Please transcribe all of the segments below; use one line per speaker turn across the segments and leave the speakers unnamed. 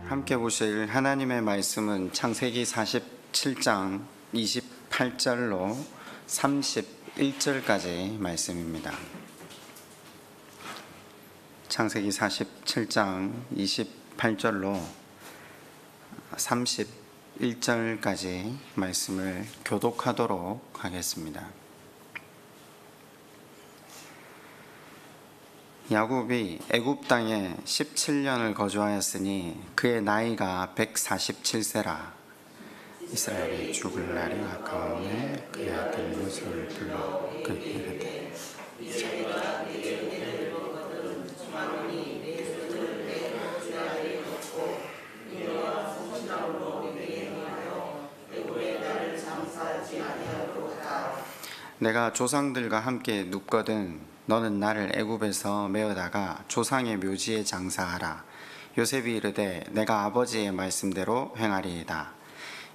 함께 보실 하나님의 말씀은 창세기 47장 28절로 31절까지 말씀입니다. 창세기 47장 28절로 31절까지 말씀을 교독하도록 하겠습니다. 야곱이 애굽 땅에 17년을 거주하였으니 그의 나이가 147세라. 이스라엘이 죽을 날이 가까우니 그의 아들 요셉을 불러 그에게 이르되 내가 조상들과 함께 눕거든 너는 나를 애굽에서 메어다가 조상의 묘지에 장사하라. 요셉이 이르되 내가 아버지의 말씀대로 행하리이다.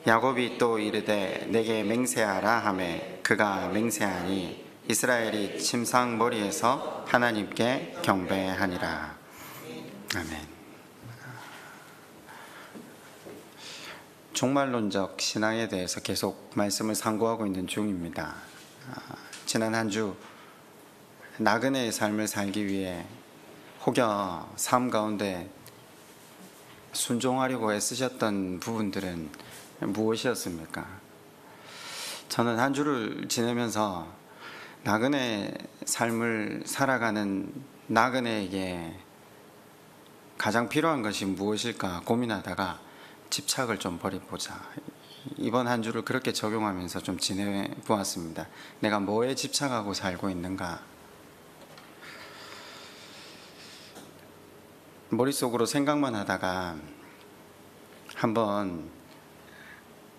야곱이 또 이르되 내게 맹세하라 하매 그가 맹세하니 이스라엘이 침상 머리에서 하나님께 경배하니라. 아멘. 종말론적 신앙에 대해서 계속 말씀을 상고하고 있는 중입니다. 지난 한 주 나그네의 삶을 살기 위해 혹여 삶 가운데 순종하려고 애쓰셨던 부분들은 무엇이었습니까? 저는 한 주를 지내면서 나그네 삶을 살아가는 나그네에게 가장 필요한 것이 무엇일까 고민하다가 집착을 좀 버려보자. 이번 한 주를 그렇게 적용하면서 좀 지내보았습니다. 내가 뭐에 집착하고 살고 있는가? 머릿속으로 생각만 하다가 한번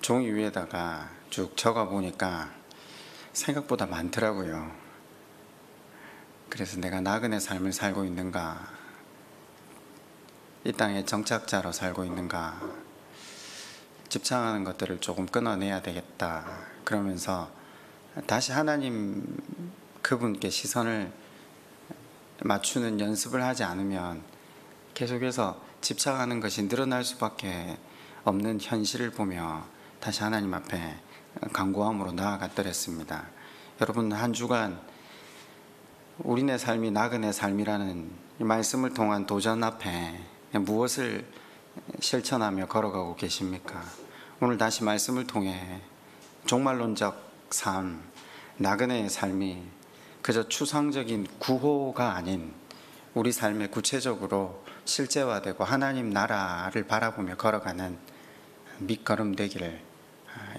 종이 위에다가 쭉 적어 보니까 생각보다 많더라고요. 그래서 내가 나그네 삶을 살고 있는가? 이 땅에 정착자로 살고 있는가? 집착하는 것들을 조금 끊어내야 되겠다. 그러면서 다시 하나님 그분께 시선을 맞추는 연습을 하지 않으면 계속해서 집착하는 것이 늘어날 수밖에 없는 현실을 보며 다시 하나님 앞에 간구함으로 나아갔더랬습니다. 여러분, 한 주간 우리네 삶이 나그네 삶이라는 말씀을 통한 도전 앞에 무엇을 실천하며 걸어가고 계십니까? 오늘 다시 말씀을 통해 종말론적 삶, 나그네의 삶이 그저 추상적인 구호가 아닌 우리 삶에 구체적으로 실제화되고 하나님 나라를 바라보며 걸어가는 밑거름 되기를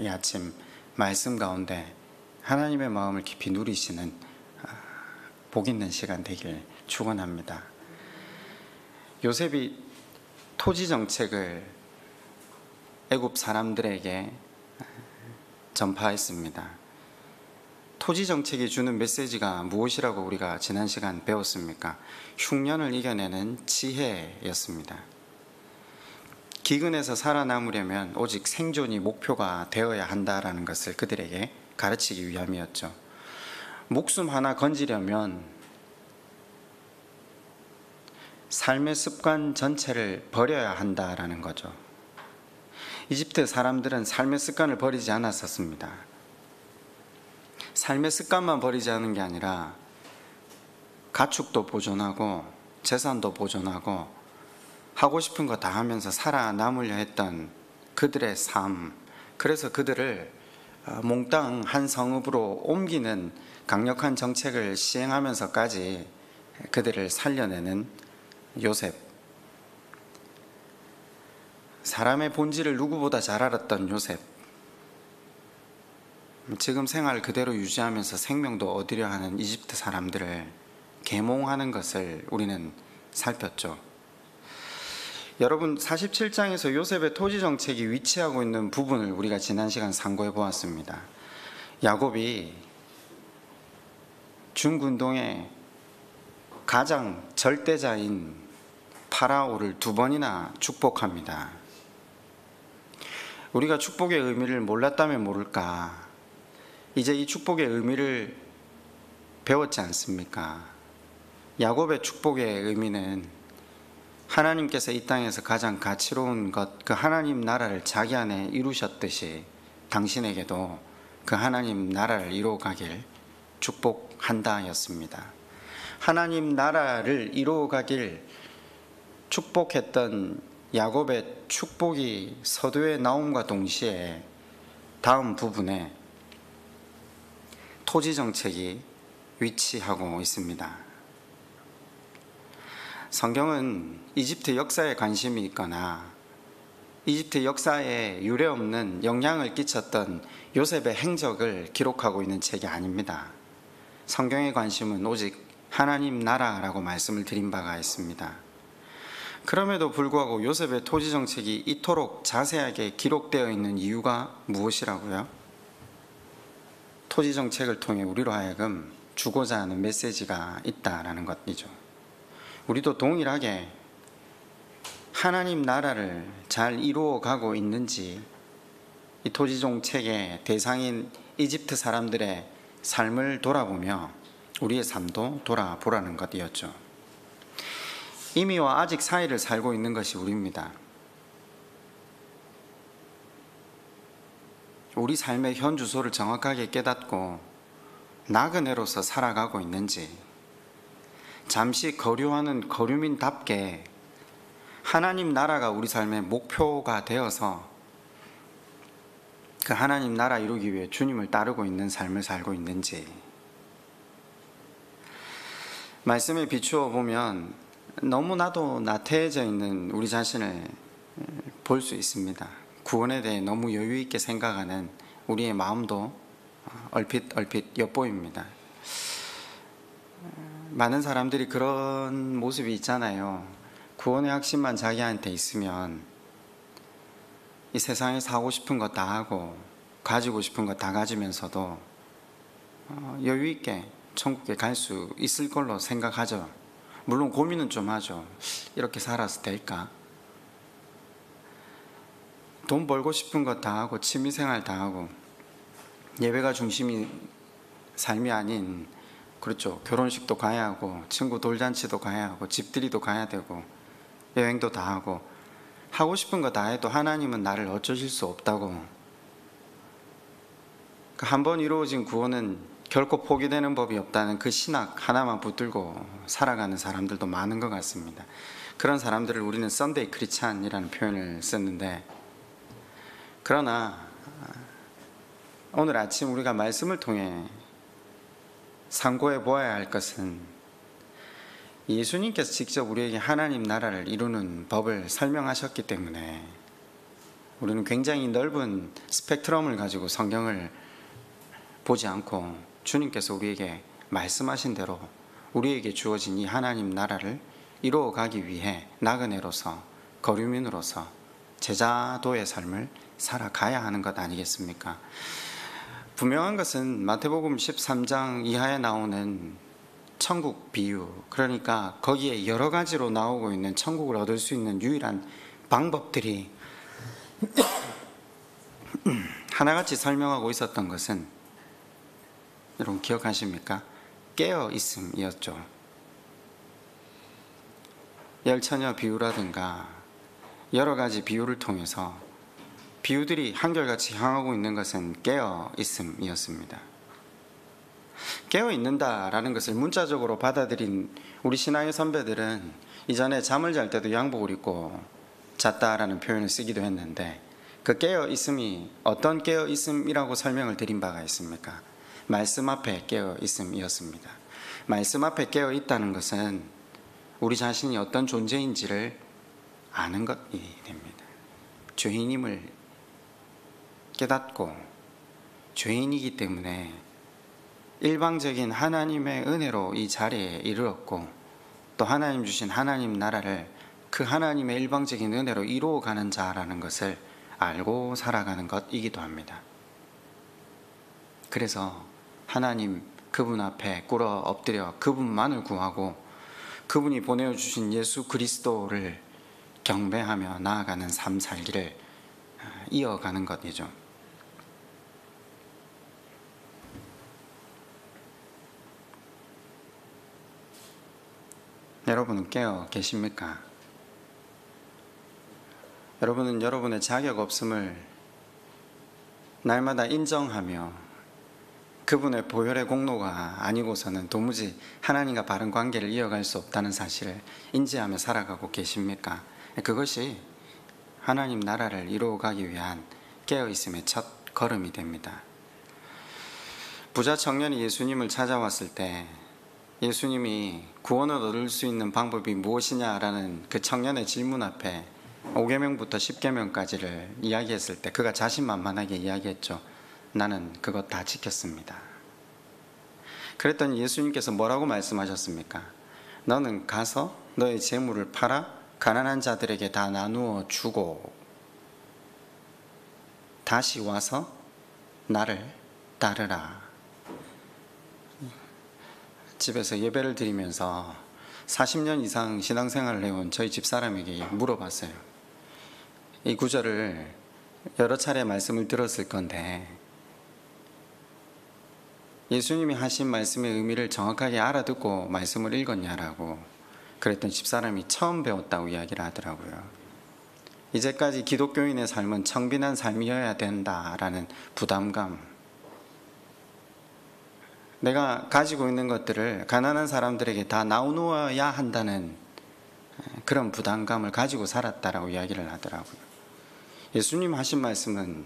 이 아침 말씀 가운데 하나님의 마음을 깊이 누리시는 복 있는 시간 되길 축원합니다. 요셉이 토지 정책을 애굽 사람들에게 전파했습니다. 토지 정책이 주는 메시지가 무엇이라고 우리가 지난 시간 배웠습니까? 흉년을 이겨내는 지혜였습니다. 기근에서 살아남으려면 오직 생존이 목표가 되어야 한다라는 것을 그들에게 가르치기 위함이었죠. 목숨 하나 건지려면 삶의 습관 전체를 버려야 한다라는 거죠. 이집트 사람들은 삶의 습관을 버리지 않았었습니다. 삶의 습관만 버리지 않은 게 아니라 가축도 보존하고 재산도 보존하고 하고 싶은 거 다 하면서 살아남으려 했던 그들의 삶, 그래서 그들을 몽땅 한 성읍으로 옮기는 강력한 정책을 시행하면서까지 그들을 살려내는 요셉. 사람의 본질을 누구보다 잘 알았던 요셉. 지금 생활 그대로 유지하면서 생명도 얻으려 하는 이집트 사람들을 계몽하는 것을 우리는 살폈죠. 여러분, 47장에서 요셉의 토지 정책이 위치하고 있는 부분을 우리가 지난 시간 상고해 보았습니다. 야곱이 중근동의 가장 절대자인 파라오를 2번이나 축복합니다. 우리가 축복의 의미를 몰랐다면 모를까, 이제 이 축복의 의미를 배웠지 않습니까? 야곱의 축복의 의미는 하나님께서 이 땅에서 가장 가치로운 것, 그 하나님 나라를 자기 안에 이루셨듯이 당신에게도 그 하나님 나라를 이루어가길 축복한다였습니다. 하나님 나라를 이루어가길 축복했던 야곱의 축복이 서두에 나옴과 동시에 다음 부분에 토지 정책이 위치하고 있습니다. 성경은 이집트 역사에 관심이 있거나 이집트 역사에 유례없는 영향을 끼쳤던 요셉의 행적을 기록하고 있는 책이 아닙니다. 성경의 관심은 오직 하나님 나라라고 말씀을 드린 바가 있습니다. 그럼에도 불구하고 요셉의 토지 정책이 이토록 자세하게 기록되어 있는 이유가 무엇이라고요? 토지 정책을 통해 우리로 하여금 주고자 하는 메시지가 있다라는 것이죠. 우리도 동일하게 하나님 나라를 잘 이루어가고 있는지 이 토지 정책의 대상인 이집트 사람들의 삶을 돌아보며 우리의 삶도 돌아보라는 것이었죠. 이미와 아직 사이를 살고 있는 것이 우리입니다. 우리 삶의 현 주소를 정확하게 깨닫고 나그네로서 살아가고 있는지, 잠시 거류하는 거류민답게 하나님 나라가 우리 삶의 목표가 되어서 그 하나님 나라 이루기 위해 주님을 따르고 있는 삶을 살고 있는지, 말씀에 비추어 보면 너무나도 나태해져 있는 우리 자신을 볼 수 있습니다. 구원에 대해 너무 여유 있게 생각하는 우리의 마음도 얼핏 엿보입니다. 많은 사람들이 그런 모습이 있잖아요. 구원의 확신만 자기한테 있으면 이 세상에서 하고 싶은 거 다 하고 가지고 싶은 거 다 가지면서도 여유 있게 천국에 갈 수 있을 걸로 생각하죠. 물론 고민은 좀 하죠. 이렇게 살아서 될까? 돈 벌고 싶은 거 다 하고 취미생활 다 하고 예배가 중심이 삶이 아닌, 그렇죠, 결혼식도 가야 하고 친구 돌잔치도 가야 하고 집들이도 가야 되고 여행도 다 하고 싶은 거 다 해도 하나님은 나를 어쩌실 수 없다고, 한 번 이루어진 구원은 결코 포기되는 법이 없다는 그 신학 하나만 붙들고 살아가는 사람들도 많은 것 같습니다. 그런 사람들을 우리는 썬데이 크리스찬이라는 표현을 썼는데, 그러나 오늘 아침 우리가 말씀을 통해 상고해 보아야 할 것은 예수님께서 직접 우리에게 하나님 나라를 이루는 법을 설명하셨기 때문에 우리는 굉장히 넓은 스펙트럼을 가지고 성경을 보지 않고 주님께서 우리에게 말씀하신 대로 우리에게 주어진 이 하나님 나라를 이루어가기 위해 나그네로서 거류민으로서 제자도의 삶을 살아가야 하는 것 아니겠습니까? 분명한 것은 마태복음 13장 이하에 나오는 천국 비유, 그러니까 거기에 여러 가지로 나오고 있는 천국을 얻을 수 있는 유일한 방법들이 하나같이 설명하고 있었던 것은 여러분 기억하십니까? 깨어 있음이었죠. 열처녀 비유라든가 여러 가지 비유를 통해서 비유들이 한결같이 향하고 있는 것은 깨어 있음이었습니다. 깨어 있는다라는 것을 문자적으로 받아들인 우리 신앙의 선배들은 이전에 잠을 잘 때도 양복을 입고 잤다라는 표현을 쓰기도 했는데, 그 깨어 있음이 어떤 깨어 있음이라고 설명을 드린 바가 있습니까? 말씀 앞에 깨어 있음이었습니다. 말씀 앞에 깨어 있다는 것은 우리 자신이 어떤 존재인지를 아는 것이 됩니다. 죄인임을 깨닫고 죄인이기 때문에 일방적인 하나님의 은혜로 이 자리에 이르렀고, 또 하나님 주신 하나님 나라를 그 하나님의 일방적인 은혜로 이루어가는 자라는 것을 알고 살아가는 것이기도 합니다. 그래서 하나님 그분 앞에 꿇어 엎드려 그분만을 구하고 그분이 보내주신 예수 그리스도를 경배하며 나아가는 삶 살기를 이어가는 것이죠. 여러분은 깨어 계십니까? 여러분은 여러분의 자격 없음을 날마다 인정하며 그분의 보혈의 공로가 아니고서는 도무지 하나님과 바른 관계를 이어갈 수 없다는 사실을 인지하며 살아가고 계십니까? 그것이 하나님 나라를 이루어가기 위한 깨어있음의 첫 걸음이 됩니다. 부자 청년이 예수님을 찾아왔을 때 예수님이 구원을 얻을 수 있는 방법이 무엇이냐라는 그 청년의 질문 앞에 5계명부터 10계명까지를 이야기했을 때 그가 자신만만하게 이야기했죠. 나는 그것 다 지켰습니다. 그랬더니 예수님께서 뭐라고 말씀하셨습니까? 너는 가서 너의 재물을 팔아 가난한 자들에게 다 나누어 주고 다시 와서 나를 따르라. 집에서 예배를 드리면서 40년 이상 신앙생활을 해온 저희 집사람에게 물어봤어요. 이 구절을 여러 차례 말씀을 들었을 건데 예수님이 하신 말씀의 의미를 정확하게 알아듣고 말씀을 읽었냐라고 그랬더니 집사람이 처음 배웠다고 이야기를 하더라고요. 이제까지 기독교인의 삶은 청빈한 삶이어야 된다라는 부담감, 내가 가지고 있는 것들을 가난한 사람들에게 다 나누어야 한다는 그런 부담감을 가지고 살았다라고 이야기를 하더라고요. 예수님 하신 말씀은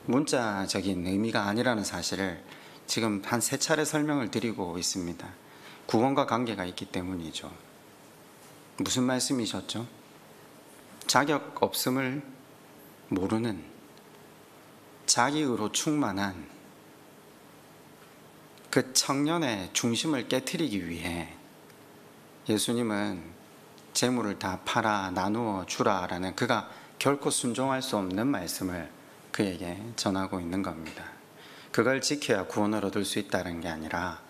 문자적인 의미가 아니라는 사실을 지금 한 3차례 설명을 드리고 있습니다. 구원과 관계가 있기 때문이죠. 무슨 말씀이셨죠? 자격 없음을 모르는 자기의로 충만한 그 청년의 중심을 깨트리기 위해 예수님은 재물을 다 팔아 나누어 주라라는 그가 결코 순종할 수 없는 말씀을 그에게 전하고 있는 겁니다. 그걸 지켜야 구원을 얻을 수 있다는 게 아니라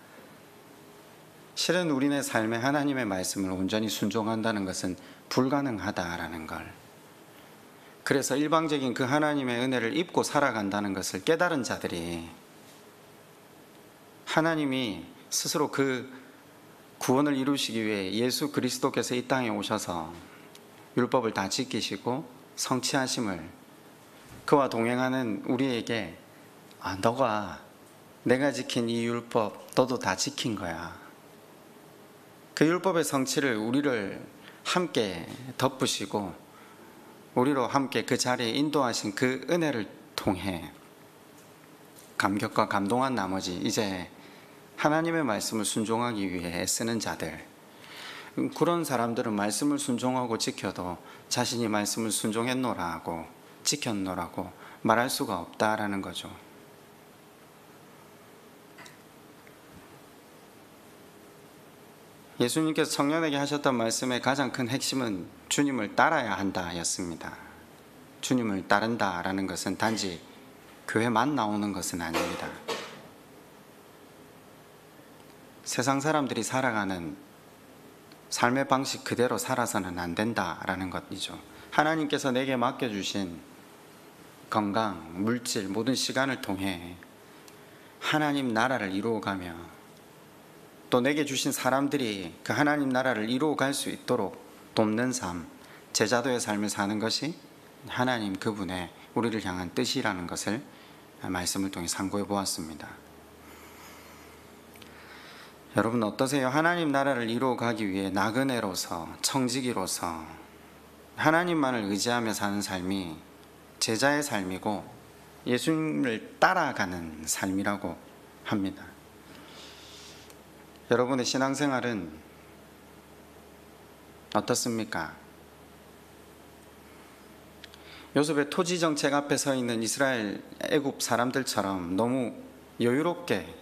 실은 우리네 삶에 하나님의 말씀을 온전히 순종한다는 것은 불가능하다라는 걸, 그래서 일방적인 그 하나님의 은혜를 입고 살아간다는 것을 깨달은 자들이 하나님이 스스로 그 구원을 이루시기 위해 예수 그리스도께서 이 땅에 오셔서 율법을 다 지키시고 성취하심을 그와 동행하는 우리에게 너가 내가 지킨 이 율법 너도 다 지킨 거야. 그 율법의 성취를 우리를 함께 덮으시고 우리로 함께 그 자리에 인도하신 그 은혜를 통해 감격과 감동한 나머지 이제 하나님의 말씀을 순종하기 위해 애쓰는 자들, 그런 사람들은 말씀을 순종하고 지켜도 자신이 말씀을 순종했노라고 지켰노라고 말할 수가 없다라는 거죠. 예수님께서 청년에게 하셨던 말씀의 가장 큰 핵심은 주님을 따라야 한다 였습니다. 주님을 따른다라는 것은 단지 교회만 나오는 것은 아닙니다. 세상 사람들이 살아가는 삶의 방식 그대로 살아서는 안 된다라는 것이죠. 하나님께서 내게 맡겨주신 건강, 물질, 모든 시간을 통해 하나님 나라를 이루어가며 또 내게 주신 사람들이 그 하나님 나라를 이루어갈 수 있도록 돕는 삶, 제자도의 삶을 사는 것이 하나님 그분의 우리를 향한 뜻이라는 것을 말씀을 통해 상고해 보았습니다. 여러분 어떠세요? 하나님 나라를 이루어가기 위해 나그네로서 청지기로서 하나님만을 의지하며 사는 삶이 제자의 삶이고 예수님을 따라가는 삶이라고 합니다. 여러분의 신앙생활은 어떻습니까? 요셉의 토지 정책 앞에 서 있는 이스라엘 애굽 사람들처럼 너무 여유롭게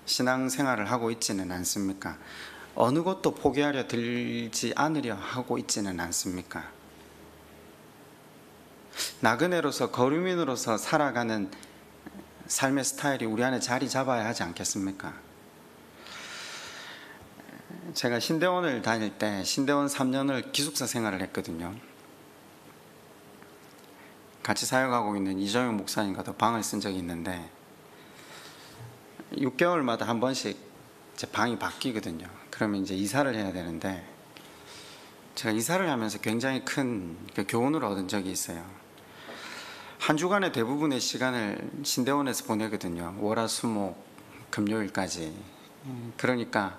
신앙생활을 하고 있지는 않습니까? 어느 것도 포기하려 들지 않으려 하고 있지는 않습니까? 나그네로서 거류민으로서 살아가는 삶의 스타일이 우리 안에 자리 잡아야 하지 않겠습니까? 제가 신대원을 다닐 때 신대원 3년을 기숙사 생활을 했거든요. 같이 사역하고 있는 이정용 목사님과도 방을 쓴 적이 있는데 6개월마다 한 번씩 제 방이 바뀌거든요. 그러면 이제 이사를 해야 되는데 제가 이사를 하면서 굉장히 큰 교훈을 얻은 적이 있어요. 한 주간의 대부분의 시간을 신대원에서 보내거든요. 월화수목 금요일까지. 그러니까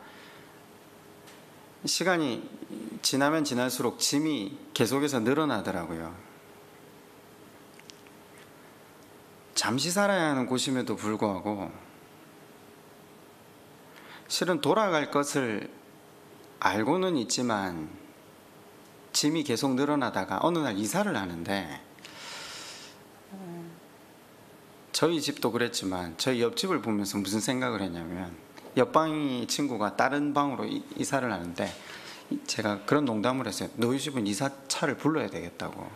시간이 지나면 지날수록 짐이 계속해서 늘어나더라고요. 잠시 살아야 하는 곳임에도 불구하고 실은 돌아갈 것을 알고는 있지만 짐이 계속 늘어나다가 어느 날 이사를 하는데, 저희 집도 그랬지만 저희 옆집을 보면서 무슨 생각을 했냐면, 옆방 친구가 다른 방으로 이사를 하는데 제가 그런 농담을 했어요. 너희 집은 이사차를 불러야 되겠다고.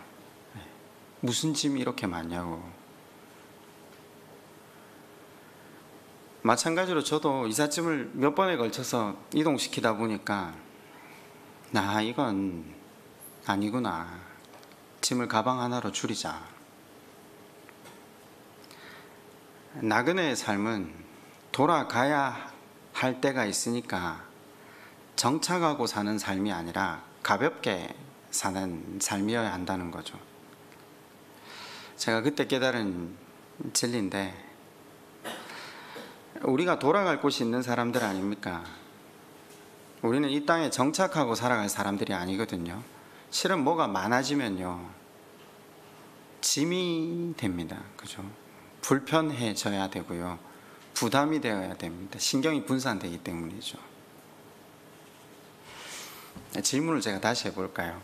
무슨 짐이 이렇게 많냐고. 마찬가지로 저도 이삿짐을 몇 번에 걸쳐서 이동시키다 보니까 이건 아니구나. 짐을 가방 하나로 줄이자. 나그네의 삶은 돌아가야 할 때가 있으니까 정착하고 사는 삶이 아니라 가볍게 사는 삶이어야 한다는 거죠. 제가 그때 깨달은 진리인데, 우리가 돌아갈 곳이 있는 사람들 아닙니까? 우리는 이 땅에 정착하고 살아갈 사람들이 아니거든요. 실은 뭐가 많아지면요, 짐이 됩니다. 그죠? 불편해져야 되고요, 부담이 되어야 됩니다. 신경이 분산되기 때문이죠. 질문을 제가 다시 해볼까요?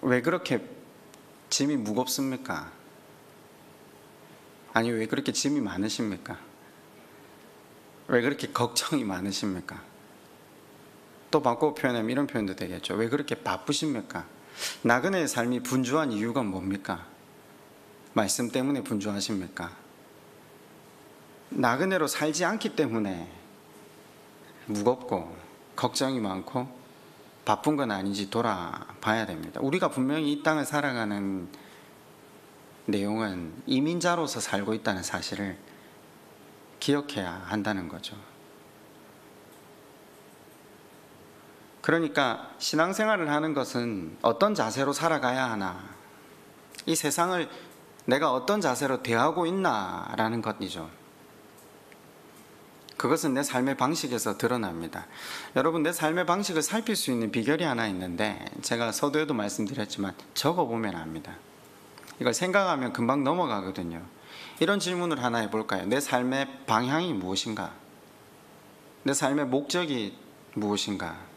왜 그렇게 짐이 무겁습니까? 아니, 왜 그렇게 짐이 많으십니까? 왜 그렇게 걱정이 많으십니까? 또 바꿔 표현하면 이런 표현도 되겠죠. 왜 그렇게 바쁘십니까? 나그네의 삶이 분주한 이유가 뭡니까? 말씀 때문에 분주하십니까? 나그네로 살지 않기 때문에 무겁고 걱정이 많고 바쁜 건 아닌지 돌아봐야 됩니다. 우리가 분명히 이 땅을 살아가는 내용은 이민자로서 살고 있다는 사실을 기억해야 한다는 거죠. 그러니까 신앙생활을 하는 것은 어떤 자세로 살아가야 하나, 이 세상을 내가 어떤 자세로 대하고 있나라는 것이죠. 그것은 내 삶의 방식에서 드러납니다. 여러분, 내 삶의 방식을 살필 수 있는 비결이 하나 있는데, 제가 서두에도 말씀드렸지만 적어보면 압니다. 이걸 생각하면 금방 넘어가거든요. 이런 질문을 하나 해볼까요? 내 삶의 방향이 무엇인가? 내 삶의 목적이 무엇인가?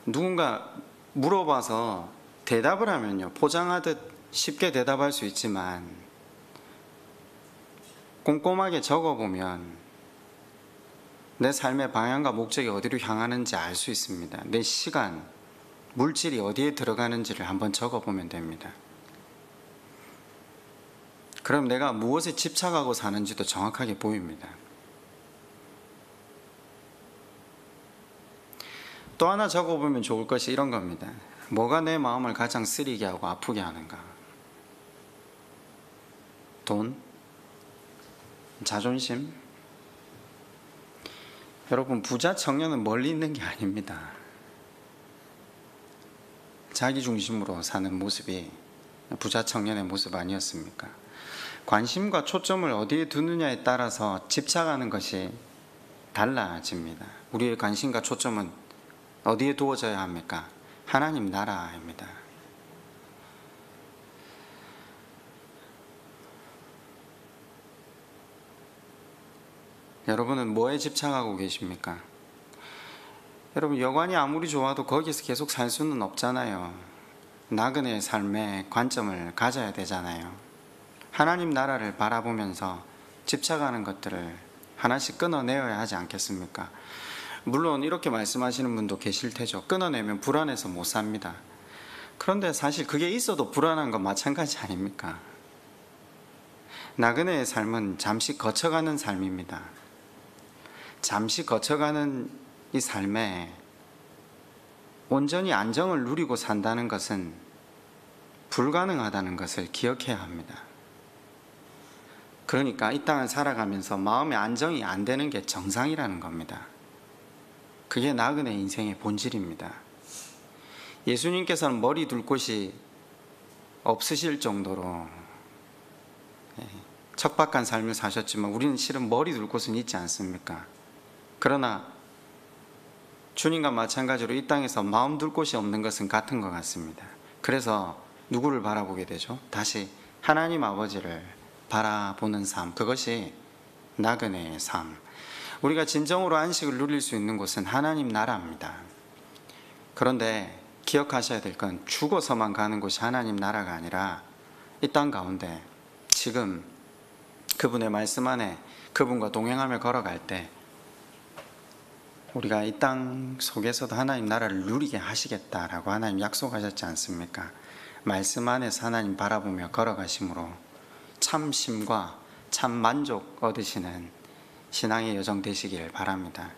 누군가 물어봐서 대답을 하면요, 포장하듯 쉽게 대답할 수 있지만 꼼꼼하게 적어보면 내 삶의 방향과 목적이 어디로 향하는지 알 수 있습니다. 내 시간, 물질이 어디에 들어가는지를 한번 적어보면 됩니다. 그럼 내가 무엇에 집착하고 사는지도 정확하게 보입니다. 또 하나 적어보면 좋을 것이 이런 겁니다. 뭐가 내 마음을 가장 쓰리게 하고 아프게 하는가? 돈? 자존심? 여러분, 부자 청년은 멀리 있는 게 아닙니다. 자기 중심으로 사는 모습이 부자 청년의 모습 아니었습니까? 관심과 초점을 어디에 두느냐에 따라서 집착하는 것이 달라집니다. 우리의 관심과 초점은 어디에 두어져야 합니까? 하나님 나라입니다. 여러분은 뭐에 집착하고 계십니까? 여러분, 여관이 아무리 좋아도 거기서 계속 살 수는 없잖아요. 나그네의 삶에 관점을 가져야 되잖아요. 하나님 나라를 바라보면서 집착하는 것들을 하나씩 끊어내어야 하지 않겠습니까? 물론 이렇게 말씀하시는 분도 계실 테죠. 끊어내면 불안해서 못 삽니다. 그런데 사실 그게 있어도 불안한 건 마찬가지 아닙니까? 나그네의 삶은 잠시 거쳐가는 삶입니다. 잠시 거쳐가는 이 삶에 온전히 안정을 누리고 산다는 것은 불가능하다는 것을 기억해야 합니다. 그러니까 이 땅을 살아가면서 마음의 안정이 안 되는 게 정상이라는 겁니다. 그게 나그네 인생의 본질입니다. 예수님께서는 머리 둘 곳이 없으실 정도로 척박한 삶을 사셨지만 우리는 실은 머리 둘 곳은 있지 않습니까? 그러나 주님과 마찬가지로 이 땅에서 마음 둘 곳이 없는 것은 같은 것 같습니다. 그래서 누구를 바라보게 되죠? 다시 하나님 아버지를 바라보는 삶, 그것이 나그네의 삶. 우리가 진정으로 안식을 누릴 수 있는 곳은 하나님 나라입니다. 그런데 기억하셔야 될 건 죽어서만 가는 곳이 하나님 나라가 아니라 이 땅 가운데 지금 그분의 말씀 안에 그분과 동행하며 걸어갈 때 우리가 이 땅 속에서도 하나님 나라를 누리게 하시겠다라고 하나님 약속하셨지 않습니까? 말씀 안에서 하나님 바라보며 걸어가심으로 참 쉼과 참 만족 얻으시는 신앙의 여정 되시길 바랍니다.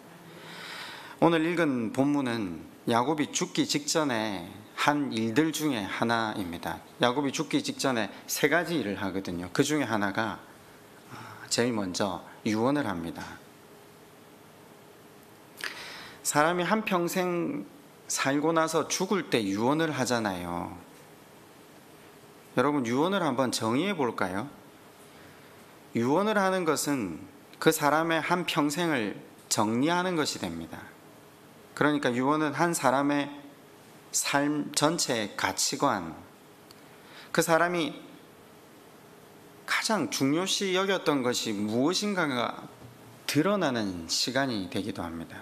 오늘 읽은 본문은 야곱이 죽기 직전에 한 일들 중에 하나입니다. 야곱이 죽기 직전에 세 가지 일을 하거든요. 그 중에 하나가 제일 먼저 유언을 합니다. 사람이 한평생 살고 나서 죽을 때 유언을 하잖아요. 여러분, 유언을 한번 정의해 볼까요? 유언을 하는 것은 그 사람의 한평생을 정리하는 것이 됩니다. 그러니까 유언은 한 사람의 삶 전체의 가치관, 그 사람이 가장 중요시 여겼던 것이 무엇인가가 드러나는 시간이 되기도 합니다.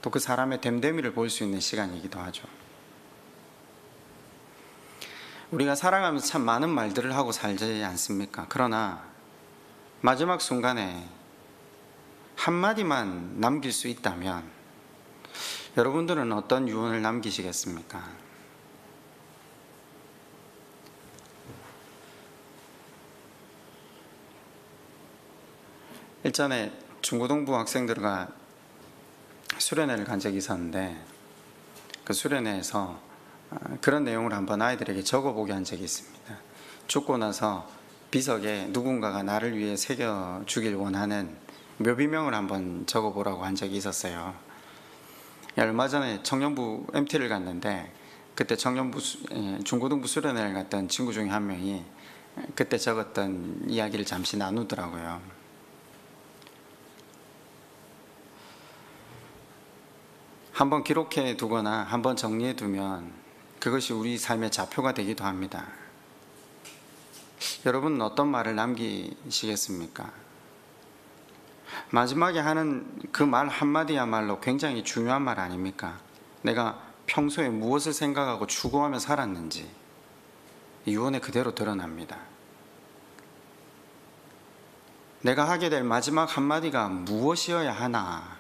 또 그 사람의 됨됨이를 볼 수 있는 시간이기도 하죠. 우리가 살아가면서 참 많은 말들을 하고 살지 않습니까? 그러나 마지막 순간에 한마디만 남길 수 있다면 여러분들은 어떤 유언을 남기시겠습니까? 일전에 중고등부 학생들과 수련회를 간 적이 있었는데 그 수련회에서 그런 내용을 한번 아이들에게 적어보게 한 적이 있습니다. 죽고 나서 비석에 누군가가 나를 위해 새겨주길 원하는 묘비명을 한번 적어보라고 한 적이 있었어요. 얼마 전에 청년부 MT를 갔는데 그때 청년부 중고등부 수련회를 갔던 친구 중에 한 명이 그때 적었던 이야기를 잠시 나누더라고요. 한번 기록해 두거나 한번 정리해 두면 그것이 우리 삶의 좌표가 되기도 합니다. 여러분은 어떤 말을 남기시겠습니까? 마지막에 하는 그 말 한마디야말로 굉장히 중요한 말 아닙니까? 내가 평소에 무엇을 생각하고 추구하며 살았는지 유언에 그대로 드러납니다. 내가 하게 될 마지막 한마디가 무엇이어야 하나?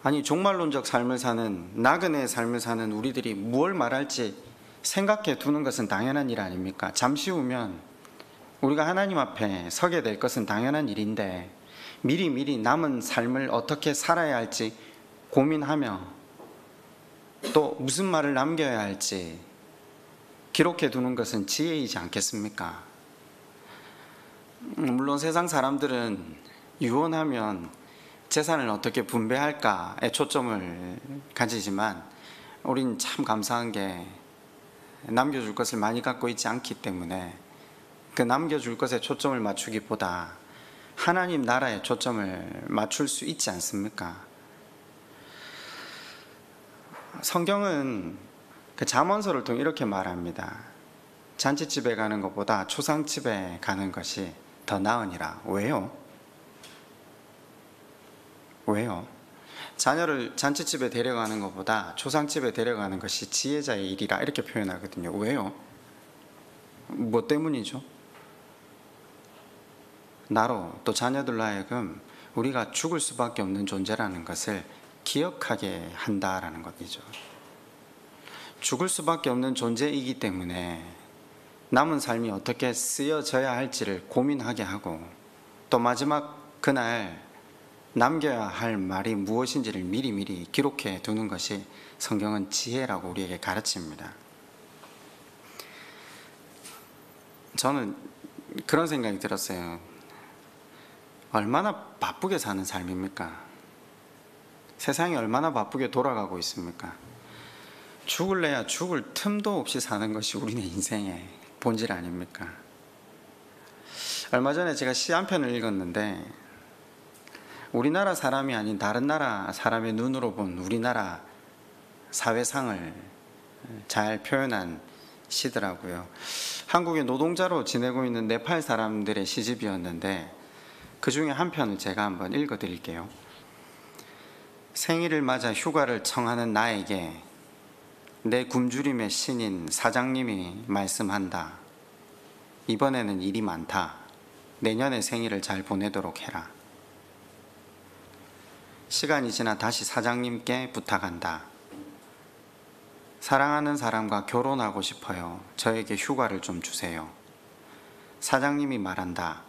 아니, 종말론적 삶을 사는, 나그네의 삶을 사는 우리들이 무엇을 말할지 생각해 두는 것은 당연한 일 아닙니까? 잠시 후면 우리가 하나님 앞에 서게 될 것은 당연한 일인데 미리 남은 삶을 어떻게 살아야 할지 고민하며 또 무슨 말을 남겨야 할지 기록해 두는 것은 지혜이지 않겠습니까? 물론 세상 사람들은 유언하면 재산을 어떻게 분배할까에 초점을 가지지만 우린 참 감사한 게 남겨줄 것을 많이 갖고 있지 않기 때문에 그 남겨줄 것에 초점을 맞추기보다 하나님 나라에 초점을 맞출 수 있지 않습니까? 성경은 그 잠언서를 통해 이렇게 말합니다. 잔치집에 가는 것보다 초상집에 가는 것이 더 나으니라. 왜요? 왜요? 자녀를 잔치집에 데려가는 것보다 초상집에 데려가는 것이 지혜자의 일이라 이렇게 표현하거든요. 왜요? 뭐 때문이죠? 나로 또 자녀들로 하여금 우리가 죽을 수밖에 없는 존재라는 것을 기억하게 한다라는 것이죠. 죽을 수밖에 없는 존재이기 때문에 남은 삶이 어떻게 쓰여져야 할지를 고민하게 하고 또 마지막 그날 남겨야 할 말이 무엇인지를 미리 기록해 두는 것이 성경은 지혜라고 우리에게 가르칩니다. 저는 그런 생각이 들었어요. 얼마나 바쁘게 사는 삶입니까? 세상이 얼마나 바쁘게 돌아가고 있습니까? 죽을래야 죽을 틈도 없이 사는 것이 우리네 인생의 본질 아닙니까? 얼마 전에 제가 시 한 편을 읽었는데, 우리나라 사람이 아닌 다른 나라 사람의 눈으로 본 우리나라 사회상을 잘 표현한 시더라고요. 한국의 노동자로 지내고 있는 네팔 사람들의 시집이었는데, 그 중에 한 편을 제가 한번 읽어드릴게요. 생일을 맞아 휴가를 청하는 나에게 내 굶주림의 신인 사장님이 말씀한다. 이번에는 일이 많다. 내년에 생일을 잘 보내도록 해라. 시간이 지나 다시 사장님께 부탁한다. 사랑하는 사람과 결혼하고 싶어요. 저에게 휴가를 좀 주세요. 사장님이 말한다.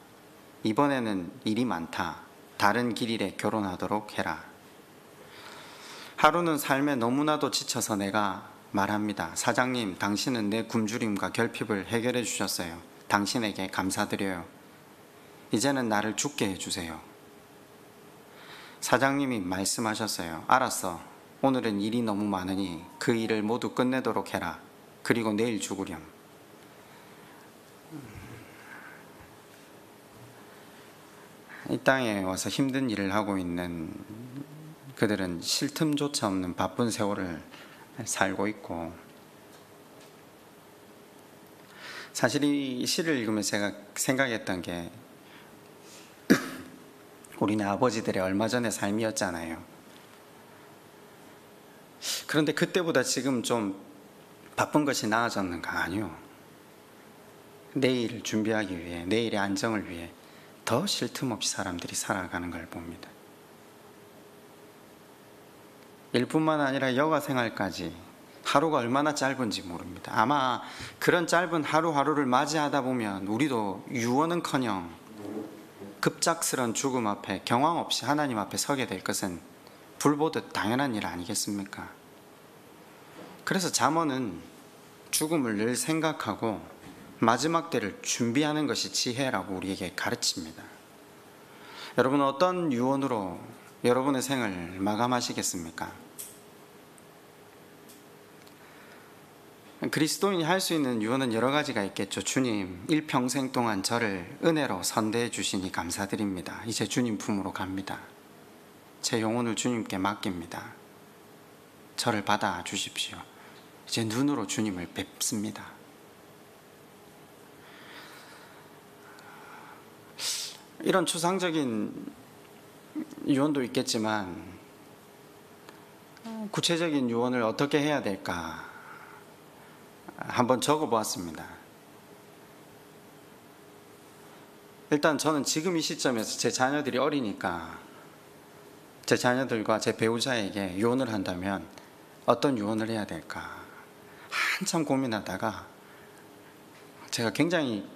이번에는 일이 많다. 다른 길일에 결혼하도록 해라. 하루는 삶에 너무나도 지쳐서 내가 말합니다. 사장님, 당신은 내 굶주림과 결핍을 해결해 주셨어요. 당신에게 감사드려요. 이제는 나를 죽게 해주세요. 사장님이 말씀하셨어요. 알았어. 오늘은 일이 너무 많으니 그 일을 모두 끝내도록 해라. 그리고 내일 죽으렴. 이 땅에 와서 힘든 일을 하고 있는 그들은 쉴 틈조차 없는 바쁜 세월을 살고 있고, 사실 이 시를 읽으면서 제가 생각했던 게 우리네 아버지들의 얼마 전의 삶이었잖아요. 그런데 그때보다 지금 좀 바쁜 것이 나아졌는가? 아니요. 내일을 준비하기 위해, 내일의 안정을 위해 더 쉴 틈 없이 사람들이 살아가는 걸 봅니다. 일뿐만 아니라 여가 생활까지 하루가 얼마나 짧은지 모릅니다. 아마 그런 짧은 하루하루를 맞이하다 보면 우리도 유언은커녕 급작스런 죽음 앞에 경황 없이 하나님 앞에 서게 될 것은 불보듯 당연한 일 아니겠습니까? 그래서 잠언은 죽음을 늘 생각하고 마지막 때를 준비하는 것이 지혜라고 우리에게 가르칩니다. 여러분, 어떤 유언으로 여러분의 생을 마감하시겠습니까? 그리스도인이 할 수 있는 유언은 여러 가지가 있겠죠. 주님, 일평생 동안 저를 은혜로 선대해 주시니 감사드립니다. 이제 주님 품으로 갑니다. 제 영혼을 주님께 맡깁니다. 저를 받아 주십시오. 이제 눈으로 주님을 뵙습니다. 이런 추상적인 유언도 있겠지만 구체적인 유언을 어떻게 해야 될까 한번 적어보았습니다. 일단 저는 지금 이 시점에서 제 자녀들이 어리니까 제 자녀들과 제 배우자에게 유언을 한다면 어떤 유언을 해야 될까 한참 고민하다가 제가 굉장히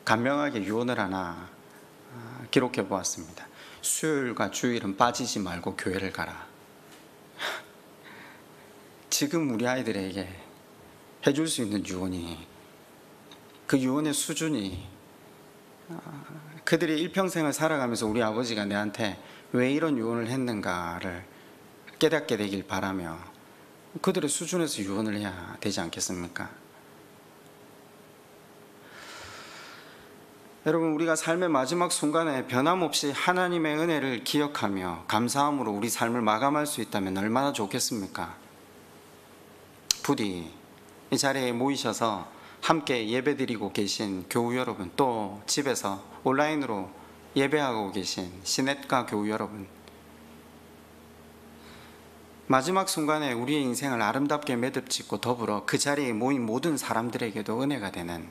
간명하게 유언을 하나 기록해 보았습니다. 수요일과 주일은 빠지지 말고 교회를 가라. 지금 우리 아이들에게 해줄 수 있는 유언이, 그 유언의 수준이 그들이 일평생을 살아가면서 우리 아버지가 내한테 왜 이런 유언을 했는가를 깨닫게 되길 바라며 그들의 수준에서 유언을 해야 되지 않겠습니까? 여러분, 우리가 삶의 마지막 순간에 변함없이 하나님의 은혜를 기억하며 감사함으로 우리 삶을 마감할 수 있다면 얼마나 좋겠습니까? 부디 이 자리에 모이셔서 함께 예배드리고 계신 교우 여러분, 또 집에서 온라인으로 예배하고 계신 시냇가 교우 여러분, 마지막 순간에 우리의 인생을 아름답게 매듭짓고 더불어 그 자리에 모인 모든 사람들에게도 은혜가 되는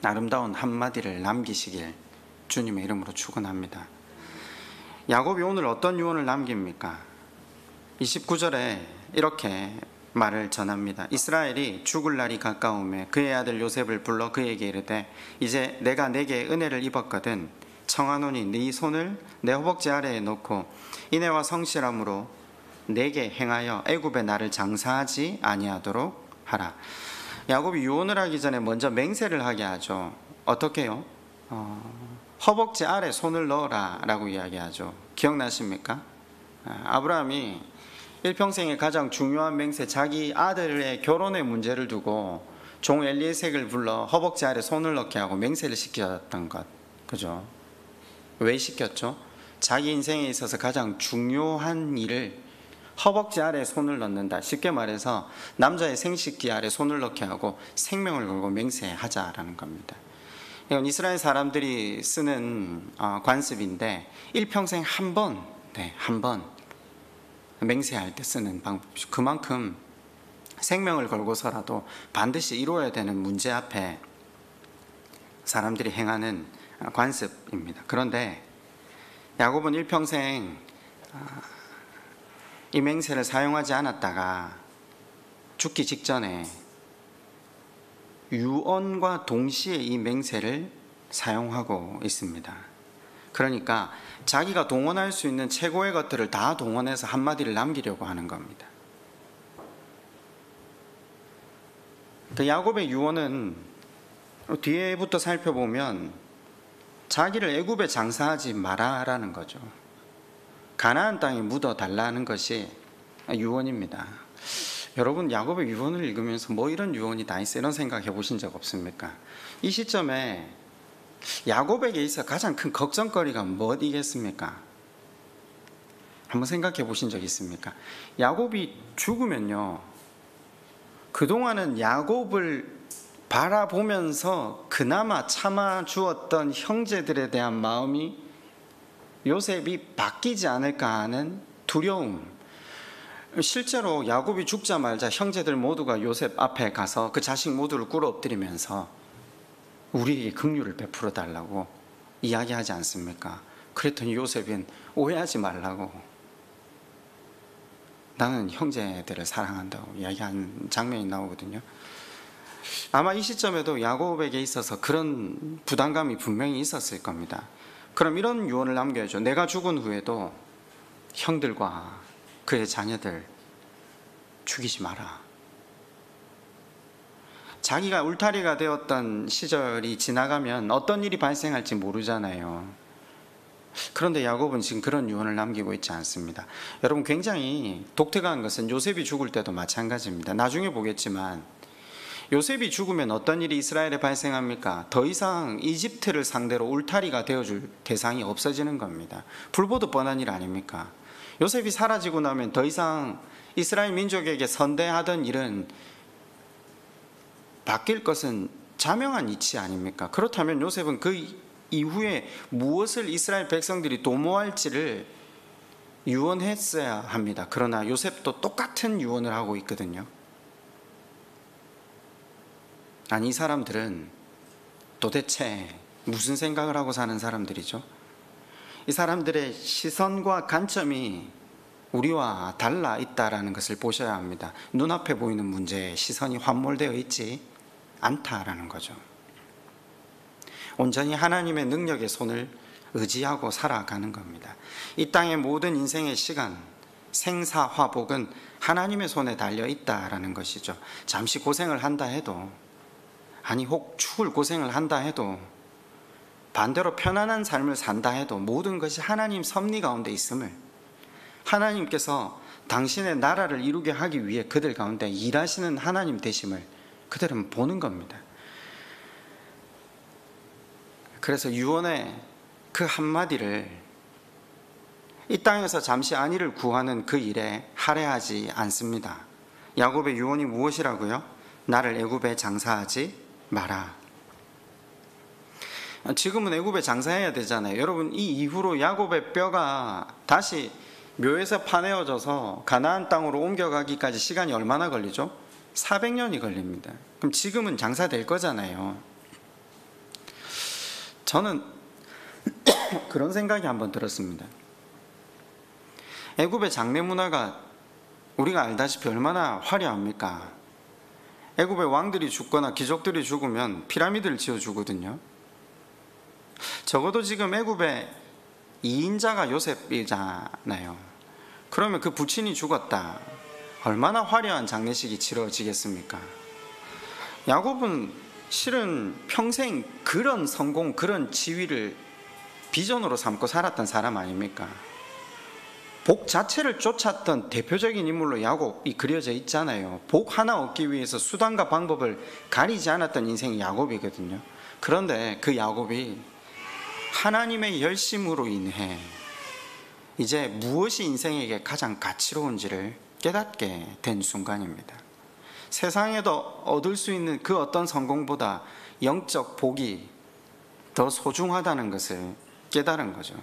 아름다운 한마디를 남기시길 주님의 이름으로 축원합니다. 야곱이 오늘 어떤 유언을 남깁니까? 29절에 이렇게 말을 전합니다. 이스라엘이 죽을 날이 가까우매 그의 아들 요셉을 불러 그에게 이르되 이제 내가 내게 은혜를 입었거든 청하노니 네 손을 내 허벅지 아래에 놓고 인애와 성실함으로 내게 행하여 애굽에 나를 장사하지 아니하도록 하라. 야곱이 유언을 하기 전에 먼저 맹세를 하게 하죠. 어떻게요? 허벅지 아래 손을 넣어라 라고 이야기하죠. 기억나십니까? 아브라함이 일평생에 가장 중요한 맹세, 자기 아들의 결혼의 문제를 두고 종 엘리에셀을 불러 허벅지 아래 손을 넣게 하고 맹세를 시켰던 것, 그죠? 왜 시켰죠? 자기 인생에 있어서 가장 중요한 일을 허벅지 아래 손을 넣는다. 쉽게 말해서 남자의 생식기 아래 손을 넣게 하고 생명을 걸고 맹세하자라는 겁니다. 이건 이스라엘 사람들이 쓰는 관습인데 일평생 한 번 맹세할 때 쓰는 방법이죠. 그만큼 생명을 걸고서라도 반드시 이루어야 되는 문제 앞에 사람들이 행하는 관습입니다. 그런데 야곱은 일평생 이 맹세를 사용하지 않았다가 죽기 직전에 유언과 동시에 이 맹세를 사용하고 있습니다. 그러니까 자기가 동원할 수 있는 최고의 것들을 다 동원해서 한마디를 남기려고 하는 겁니다. 그 야곱의 유언은 뒤에부터 살펴보면 자기를 애굽에 장사하지 마라라는 거죠. 가나안 땅에 묻어 달라는 것이 유언입니다. 여러분, 야곱의 유언을 읽으면서 뭐 이런 유언이 다 있어 이런 생각 해보신 적 없습니까? 이 시점에 야곱에게 있어 가장 큰 걱정거리가 뭐이겠습니까? 한번 생각해 보신 적 있습니까? 야곱이 죽으면요, 그동안은 야곱을 바라보면서 그나마 참아주었던 형제들에 대한 마음이 요셉이 바뀌지 않을까 하는 두려움. 실제로 야곱이 죽자마자 형제들 모두가 요셉 앞에 가서 그 자식 모두를 꿇어 엎드리면서 우리에게 긍휼을 베풀어 달라고 이야기하지 않습니까? 그랬더니 요셉은 오해하지 말라고, 나는 형제들을 사랑한다고 이야기하는 장면이 나오거든요. 아마 이 시점에도 야곱에게 있어서 그런 부담감이 분명히 있었을 겁니다. 그럼 이런 유언을 남겨야죠. 내가 죽은 후에도 형들과 그의 자녀들 죽이지 마라. 자기가 울타리가 되었던 시절이 지나가면 어떤 일이 발생할지 모르잖아요. 그런데 야곱은 지금 그런 유언을 남기고 있지 않습니다. 여러분, 굉장히 독특한 것은 요셉이 죽을 때도 마찬가지입니다. 나중에 보겠지만 요셉이 죽으면 어떤 일이 이스라엘에 발생합니까? 더 이상 이집트를 상대로 울타리가 되어줄 대상이 없어지는 겁니다. 불보듯 뻔한 일 아닙니까? 요셉이 사라지고 나면 더 이상 이스라엘 민족에게 선대하던 일은 바뀔 것은 자명한 이치 아닙니까? 그렇다면 요셉은 그 이후에 무엇을 이스라엘 백성들이 도모할지를 유언했어야 합니다. 그러나 요셉도 똑같은 유언을 하고 있거든요. 아니, 이 사람들은 도대체 무슨 생각을 하고 사는 사람들이죠? 이 사람들의 시선과 관점이 우리와 달라 있다라는 것을 보셔야 합니다. 눈앞에 보이는 문제에 시선이 함몰되어 있지 않다라는 거죠. 온전히 하나님의 능력의 손을 의지하고 살아가는 겁니다. 이 땅의 모든 인생의 시간, 생사화복은 하나님의 손에 달려 있다라는 것이죠. 잠시 고생을 한다 해도, 아니 혹 죽을 고생을 한다 해도, 반대로 편안한 삶을 산다 해도 모든 것이 하나님 섭리 가운데 있음을, 하나님께서 당신의 나라를 이루게 하기 위해 그들 가운데 일하시는 하나님 되심을 그들은 보는 겁니다. 그래서 유언의 그 한마디를 이 땅에서 잠시 안위를 구하는 그 일에 할애하지 않습니다. 야곱의 유언이 무엇이라고요? 나를 애굽에 장사하지 마라. 지금은 애굽에 장사해야 되잖아요. 여러분, 이 이후로 야곱의 뼈가 다시 묘에서 파내어져서 가나안 땅으로 옮겨가기까지 시간이 얼마나 걸리죠? 400년이 걸립니다. 그럼 지금은 장사될 거잖아요. 저는 그런 생각이 한번 들었습니다. 애굽의 장례 문화가 우리가 알다시피 얼마나 화려합니까? 애굽의 왕들이 죽거나 귀족들이 죽으면 피라미드를 지어주거든요. 적어도 지금 애굽의 2인자가 요셉이잖아요. 그러면 그 부친이 죽었다. 얼마나 화려한 장례식이 치러지겠습니까? 야곱은 실은 평생 그런 성공, 그런 지위를 비전으로 삼고 살았던 사람 아닙니까? 복 자체를 쫓았던 대표적인 인물로 야곱이 그려져 있잖아요. 복 하나 얻기 위해서 수단과 방법을 가리지 않았던 인생이 야곱이거든요. 그런데 그 야곱이 하나님의 열심으로 인해 이제 무엇이 인생에게 가장 가치로운지를 깨닫게 된 순간입니다. 세상에도 얻을 수 있는 그 어떤 성공보다 영적 복이 더 소중하다는 것을 깨달은 거죠.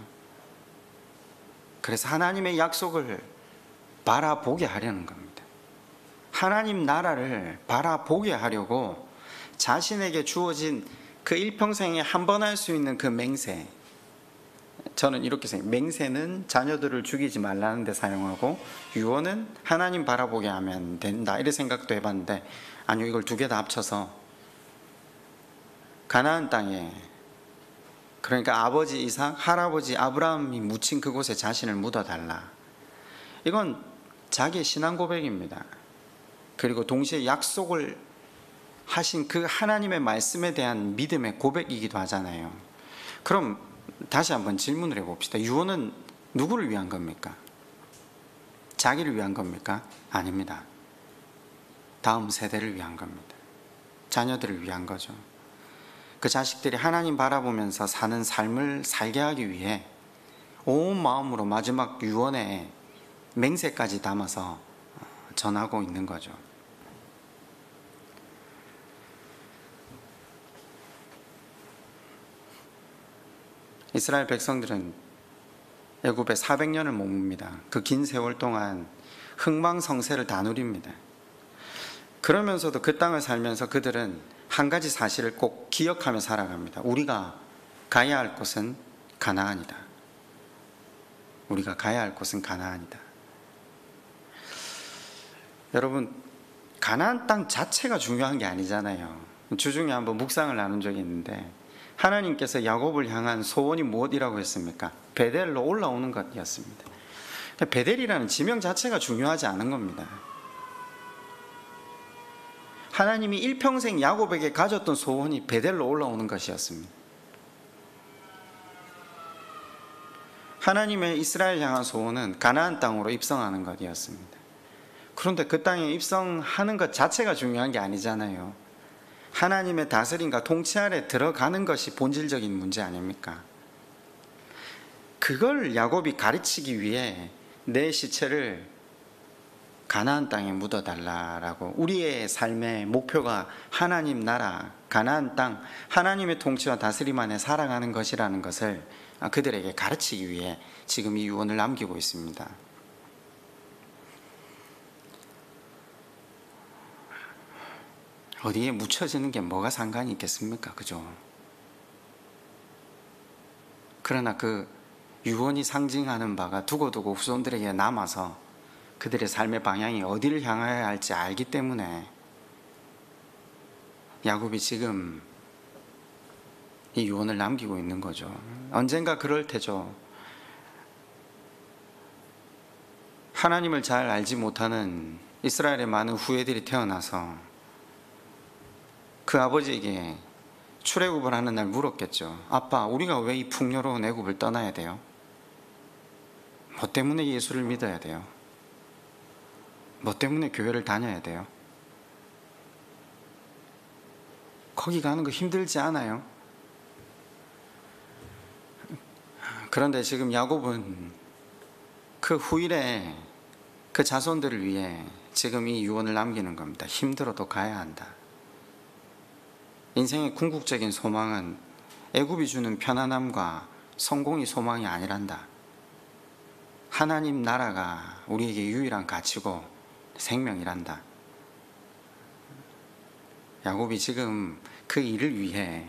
그래서 하나님의 약속을 바라보게 하려는 겁니다. 하나님 나라를 바라보게 하려고 자신에게 주어진 그 일평생에 한 번 할 수 있는 그 맹세, 저는 이렇게 생각해요. 맹세는 자녀들을 죽이지 말라는 데 사용하고 유언은 하나님 바라보게 하면 된다, 이런 생각도 해봤는데 아니요, 이걸 두 개 다 합쳐서 가나안 땅에, 그러니까 아버지 이삭, 할아버지 아브라함이 묻힌 그곳에 자신을 묻어달라. 이건 자기의 신앙 고백입니다. 그리고 동시에 약속을 하신 그 하나님의 말씀에 대한 믿음의 고백이기도 하잖아요. 그럼 다시 한번 질문을 해봅시다. 유언은 누구를 위한 겁니까? 자기를 위한 겁니까? 아닙니다. 다음 세대를 위한 겁니다. 자녀들을 위한 거죠. 그 자식들이 하나님 바라보면서 사는 삶을 살게 하기 위해 온 마음으로 마지막 유언에 맹세까지 담아서 전하고 있는 거죠. 이스라엘 백성들은 애굽에 400년을 머뭅니다. 그 긴 세월 동안 흥망성쇠를 다 누립니다. 그러면서도 그 땅을 살면서 그들은 한 가지 사실을 꼭 기억하며 살아갑니다. 우리가 가야 할 곳은 가나안이다. 우리가 가야 할 곳은 가나안이다. 여러분, 가나안 땅 자체가 중요한 게 아니잖아요. 주중에 한번 묵상을 나눈 적이 있는데 하나님께서 야곱을 향한 소원이 무엇이라고 했습니까? 베델로 올라오는 것이었습니다. 베델이라는 지명 자체가 중요하지 않은 겁니다. 하나님이 일평생 야곱에게 가졌던 소원이 베델로 올라오는 것이었습니다. 하나님의 이스라엘 향한 소원은 가나안 땅으로 입성하는 것이었습니다. 그런데 그 땅에 입성하는 것 자체가 중요한 게 아니잖아요. 하나님의 다스림과 통치 아래 들어가는 것이 본질적인 문제 아닙니까? 그걸 야곱이 가르치기 위해 내 시체를 가나안 땅에 묻어달라라고, 우리의 삶의 목표가 하나님 나라, 가나안 땅, 하나님의 통치와 다스림 안에 살아가는 것이라는 것을 그들에게 가르치기 위해 지금 이 유언을 남기고 있습니다. 어디에 묻혀지는 게 뭐가 상관이 있겠습니까? 그죠? 그러나 그 유언이 상징하는 바가 두고두고 후손들에게 남아서 그들의 삶의 방향이 어디를 향해야 할지 알기 때문에 야곱이 지금 이 유언을 남기고 있는 거죠. 언젠가 그럴 테죠. 하나님을 잘 알지 못하는 이스라엘의 많은 후예들이 태어나서 그 아버지에게 출애굽을 하는 날 물었겠죠. 아빠, 우리가 왜 이 풍요로운 애굽을 떠나야 돼요? 뭐 때문에 예수를 믿어야 돼요? 뭐 때문에 교회를 다녀야 돼요? 거기 가는 거 힘들지 않아요? 그런데 지금 야곱은 그 후일에 그 자손들을 위해 지금 이 유언을 남기는 겁니다. 힘들어도 가야 한다. 인생의 궁극적인 소망은 애굽이 주는 편안함과 성공이 소망이 아니란다. 하나님 나라가 우리에게 유일한 가치고 생명이란다. 야곱이 지금 그 일을 위해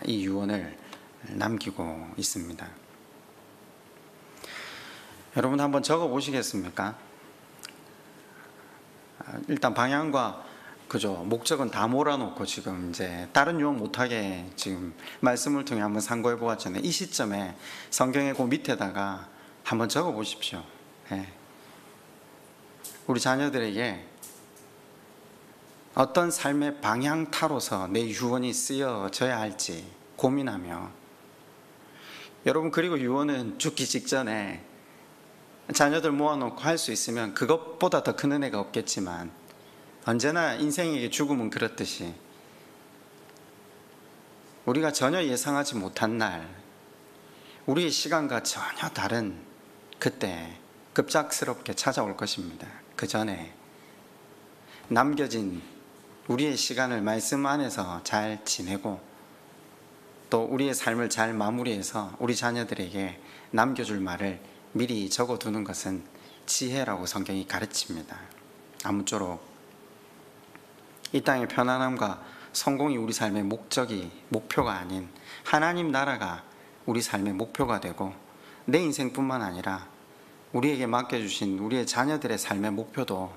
이 유언을 남기고 있습니다. 여러분 한번 적어 보시겠습니까? 일단 방향과 그죠, 목적은 다 몰아놓고 지금 이제 다른 유언 못하게 지금 말씀을 통해 한번 상고해 보았잖아요. 이 시점에 성경의 그 밑에다가 한번 적어 보십시오. 네. 우리 자녀들에게 어떤 삶의 방향타로서 내 유언이 쓰여져야 할지 고민하며, 여러분, 그리고 유언은 죽기 직전에 자녀들 모아놓고 할 수 있으면 그것보다 더 큰 은혜가 없겠지만, 언제나 인생에게 죽음은 그렇듯이 우리가 전혀 예상하지 못한 날, 우리의 시간과 전혀 다른 그때 급작스럽게 찾아올 것입니다. 그 전에 남겨진 우리의 시간을 말씀 안에서 잘 지내고, 또 우리의 삶을 잘 마무리해서 우리 자녀들에게 남겨줄 말을 미리 적어두는 것은 지혜라고 성경이 가르칩니다. 아무쪼록 이 땅의 편안함과 성공이 우리 삶의 목표가 아닌 하나님 나라가 우리 삶의 목표가 되고, 내 인생뿐만 아니라 우리에게 맡겨주신 우리의 자녀들의 삶의 목표도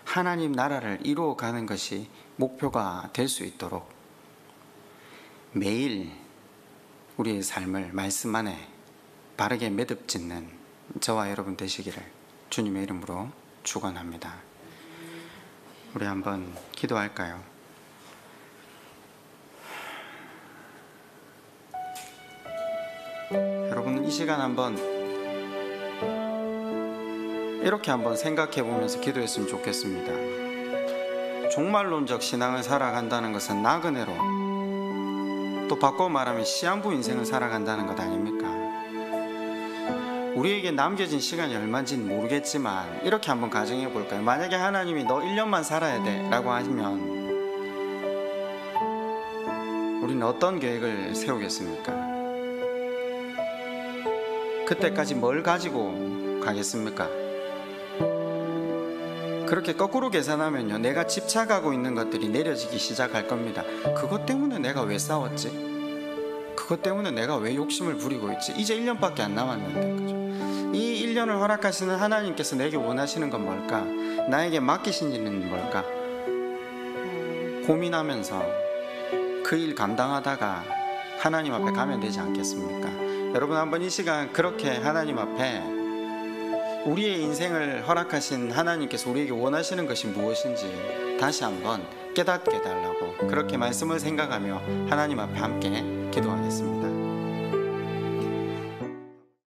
하나님 나라를 이루어가는 것이 목표가 될 수 있도록 매일 우리의 삶을 말씀 안에 바르게 매듭짓는 저와 여러분 되시기를 주님의 이름으로 축원합니다. 우리 한번 기도할까요? 여러분, 이 시간 한번 이렇게 한번 생각해 보면서 기도했으면 좋겠습니다. 종말론적 신앙을 살아간다는 것은 나그네로, 또 바꿔 말하면 시한부 인생을 살아간다는 것 아닙니까? 우리에게 남겨진 시간이 얼마인지는 모르겠지만 이렇게 한번 가정해 볼까요? 만약에 하나님이 너 1년만 살아야 돼 라고 하시면 우리는 어떤 계획을 세우겠습니까? 그때까지 뭘 가지고 가겠습니까? 그렇게 거꾸로 계산하면요, 내가 집착하고 있는 것들이 내려지기 시작할 겁니다. 그것 때문에 내가 왜 싸웠지? 그것 때문에 내가 왜 욕심을 부리고 있지? 이제 1년밖에 안 남았는데, 그죠? 이 1년을 허락하시는 하나님께서 내게 원하시는 건 뭘까? 나에게 맡기신 일은 뭘까? 고민하면서 그 일 감당하다가 하나님 앞에 가면 되지 않겠습니까? 여러분, 한번 이 시간 그렇게 하나님 앞에 우리의 인생을 허락하신 하나님께서 우리에게 원하시는 것이 무엇인지 다시 한번 깨닫게 해달라고 그렇게 말씀을 생각하며 하나님 앞에 함께 기도하겠습니다.